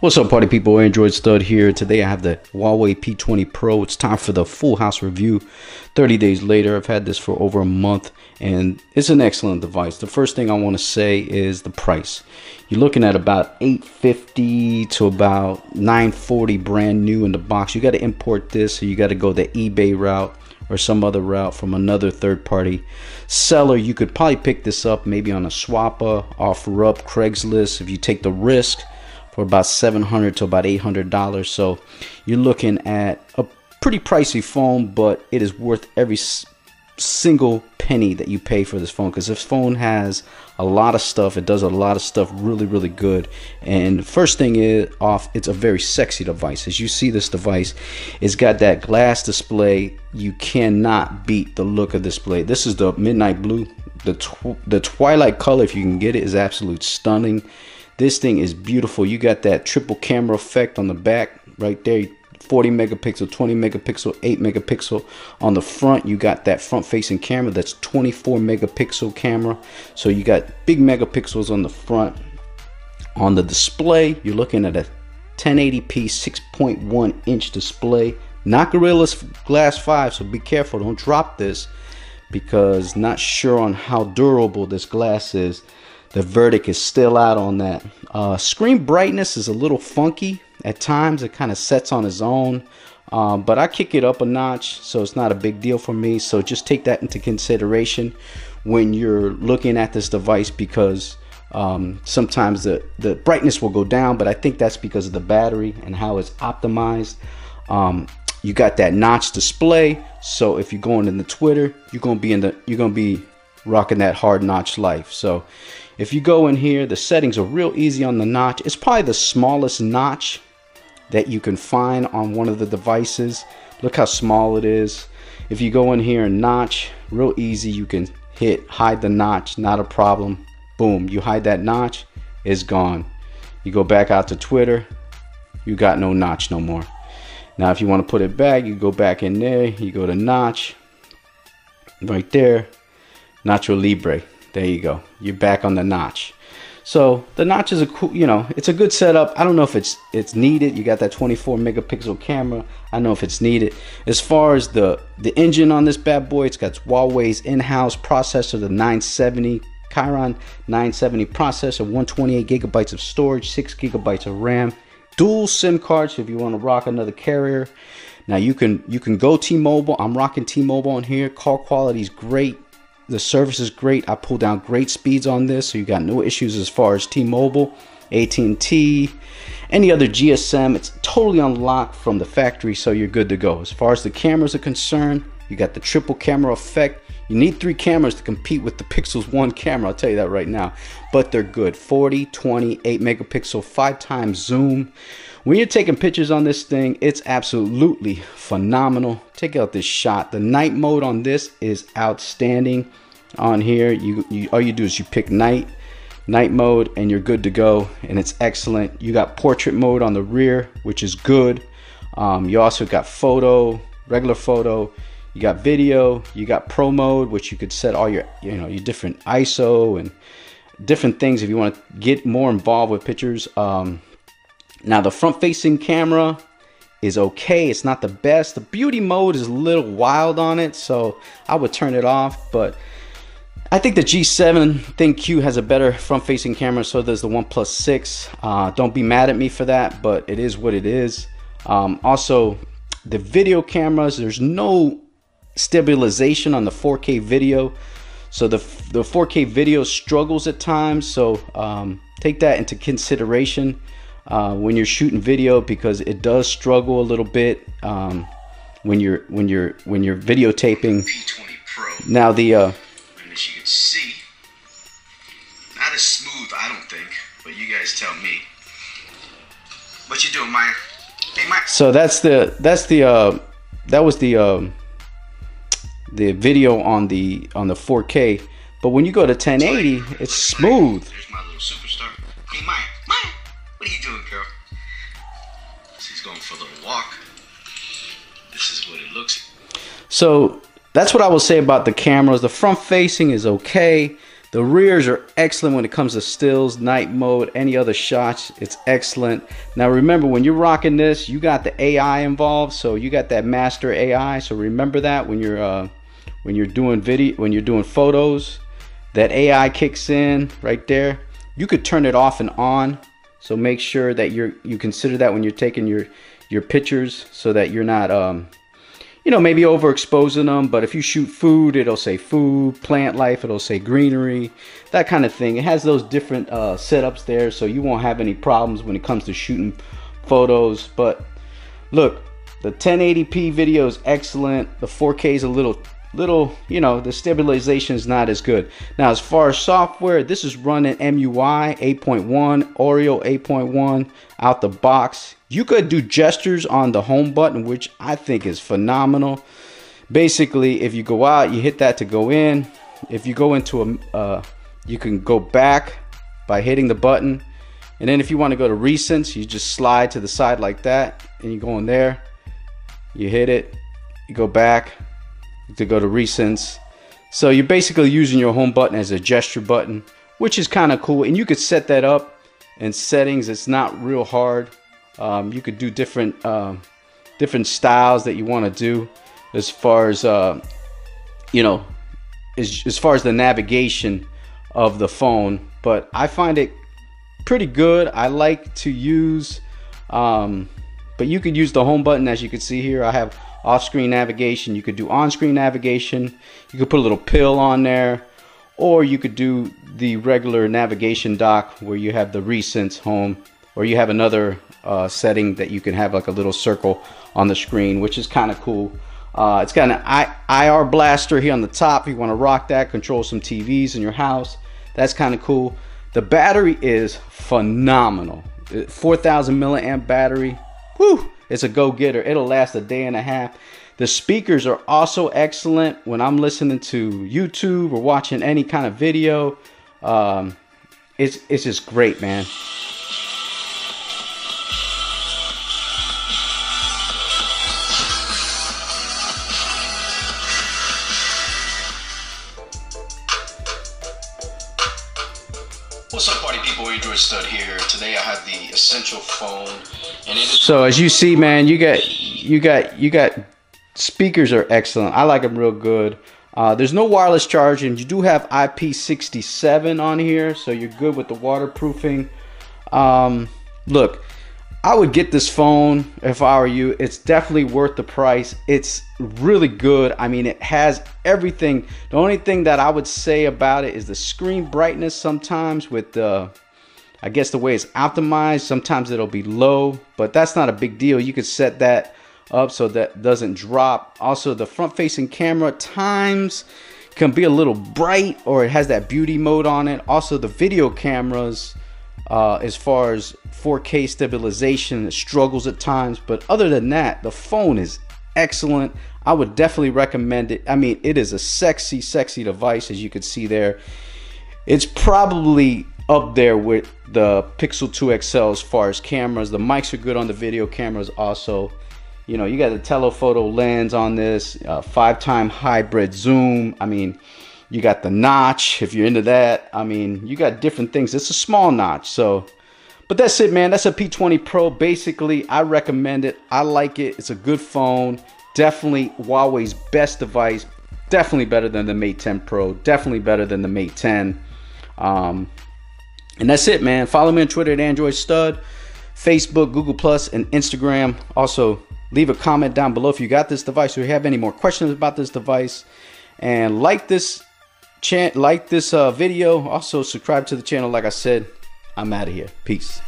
What's up, party people? AndroidStud here. Today I have the Huawei P20 Pro. It's time for the full house review. 30 days later. I've had this for over a month and it's an excellent device. The first thing I want to say is the price. You're looking at about $850 to about $940 brand new in the box. You got to import this, so you got to go the eBay route or some other route from another third-party seller. You could probably pick this up maybe on a Swapper, OfferUp, Craigslist if you take the risk, for about $700 to about $800. So you're looking at a pretty pricey phone, but it is worth every single penny that you pay for this phone, because this phone has a lot of stuff. It does a lot of stuff really good. And first thing is it's a very sexy device. As you see, this device, it's got that glass display. You cannot beat the look of this display. This is the midnight blue. The twilight color, if you can get it, is absolutely stunning. This thing is beautiful. You got that triple camera effect on the back right there. 40 megapixel, 20 megapixel, 8 megapixel. On the front, you got that front facing camera that's 24 megapixel camera. So you got big megapixels on the front. On the display, you're looking at a 1080p 6.1 inch display. Not Gorilla Glass 5, so be careful. Don't drop this, because not sure on how durable this glass is. The verdict is still out on that. Screen brightness is a little funky at times. It kind of sets on its own, but I kick it up a notch, so it's not a big deal for me. So just take that into consideration when you're looking at this device, because sometimes the brightness will go down, but I think that's because of the battery and how it's optimized. You got that notch display, so if you're going into Twitter, you're gonna be rocking that hard notch life. So if you go in here, the settings are real easy on the notch. It's probably the smallest notch that you can find on one of the devices. Look how small it is. If you go in here and notch, real easy, you can hit hide the notch, not a problem. Boom, you hide that notch, it's gone. You go back out to Twitter, you got no notch no more. Now if you want to put it back, you go back in there, you go to notch right there, Nacho Libre. There you go. You're back on the notch. So the notch is a cool, it's a good setup. I don't know if it's needed. You got that 24 megapixel camera. I don't know if it's needed. As far as the engine on this bad boy, it's got Huawei's in-house processor, the 970 Kiron 970 processor, 128 gigabytes of storage, 6 gigabytes of RAM, dual SIM cards if you want to rock another carrier. Now you can go T-Mobile. I'm rocking T-Mobile on here. Call quality is great. The service is great. I pulled down great speeds on this, so you got no issues as far as T-Mobile, AT&T, any other GSM. It's totally unlocked from the factory, so you're good to go. As far as the cameras are concerned, you got the triple camera effect. You need 3 cameras to compete with the Pixel's 1 camera, I'll tell you that right now. But they're good. 40, 20, 8 megapixel, 5 times zoom. When you're taking pictures on this thing, it's absolutely phenomenal. Check out this shot. The night mode on this is outstanding. On here, all you do is you pick night mode, and you're good to go, and it's excellent. You got portrait mode on the rear, which is good. You also got photo, regular photo. You got video. You got pro mode, which you could set all your your different ISO and different things if you want to get more involved with pictures. Now the front facing camera is okay. It's not the best. The beauty mode is a little wild on it, so I would turn it off. But I think the G7 ThinQ has a better front facing camera, so does the OnePlus 6. Don't be mad at me for that, but it is what it is. Also, the video cameras, there's no stabilization on the 4K video, so the 4K video struggles at times. So take that into consideration when you're shooting video, because it does struggle a little bit when you're videotaping. P20 Pro. Now the and as you can see, not as smooth, I don't think, but you guys tell me. What you doing, Maya? Hey, Maya. So that was the video on the 4K, but when you go to 1080, it's smooth. There's my little superstar. Hey, Maya. Maya, what are you doing, girl? She's going for a little walk. This is what it looks. So that's what I will say about the cameras. The front facing is okay. The rears are excellent when it comes to stills, night mode, any other shots. It's excellent. Now remember, when you're rocking this, you got the AI involved, so you got that master AI. So remember that when you're doing video, when you're doing photos, that AI kicks in right there. You could turn it off and on, so make sure that you consider that when you're taking your pictures, so that you're not you know, maybe overexposing them. But if you shoot food, it'll say food, plant life, it'll say greenery, that kind of thing. It has those different setups there, so you won't have any problems when it comes to shooting photos. But look, the 1080p video is excellent. The 4K is a little, you know, the stabilization is not as good. Now, as far as software, this is running MUI 8.1, Oreo 8.1 out the box. You could do gestures on the home button, which I think is phenomenal. Basically, if you go out, you hit that to go in. If you go into you can go back by hitting the button. And then if you want to go to recents, you just slide to the side like that, and you go in there, you hit it, you go back to go to recents. So you're basically using your home button as a gesture button, which is kind of cool. And you could set that up in settings. It's not real hard. You could do different styles that you want to do as far as you know, as far as the navigation of the phone. But I find it pretty good. I like to use but you could use the home button. As you can see here, I have off-screen navigation. You could do on-screen navigation. You could put a little pill on there, or you could do the regular navigation dock where you have the recents, home, or you have another setting that you can have like a little circle on the screen, which is kind of cool. It's got an IR blaster here on the top. If you want to rock that, control some TVs in your house, that's kind of cool. The battery is phenomenal. 4,000 milliamp battery. Whew, it's a go-getter. It'll last a day and a half. The speakers are also excellent when I'm listening to YouTube or watching any kind of video. It's just great, man. What's up, party people? AndroidStud here. Today I have the essential phone, and it is so as you see, man, you got speakers are excellent. I like them real good. There's no wireless charging. You do have IP67 on here, so you're good with the waterproofing. Look, I would get this phone if I were you. It's definitely worth the price. It's really good. I mean, it has everything. The only thing that I would say about it is the screen brightness. Sometimes with the, I guess the way it's optimized, sometimes it'll be low, but that's not a big deal. You could set that up so that doesn't drop. Also, the front-facing camera times can be a little bright, or it has that beauty mode on it. Also, the video cameras, as far as 4K stabilization, it struggles at times, but other than that, the phone is excellent. I would definitely recommend it. I mean, it is a sexy device, as you can see there. It's probably up there with the Pixel 2 XL as far as cameras. The mics are good on the video cameras also. You know, you got the telephoto lens on this, 5-time hybrid zoom. I mean, you got the notch if you're into that. I mean, you got different things. It's a small notch, so. But that's it, man. That's a P20 Pro. Basically, I recommend it. I like it. It's a good phone. Definitely Huawei's best device. Definitely better than the Mate 10 Pro. Definitely better than the Mate 10. And that's it, man. Follow me on Twitter at AndroidStud, Facebook, Google+, and Instagram. Also, leave a comment down below if you got this device or you have any more questions about this device. And like this video. Also, subscribe to the channel. Like I said, I'm out of here. Peace.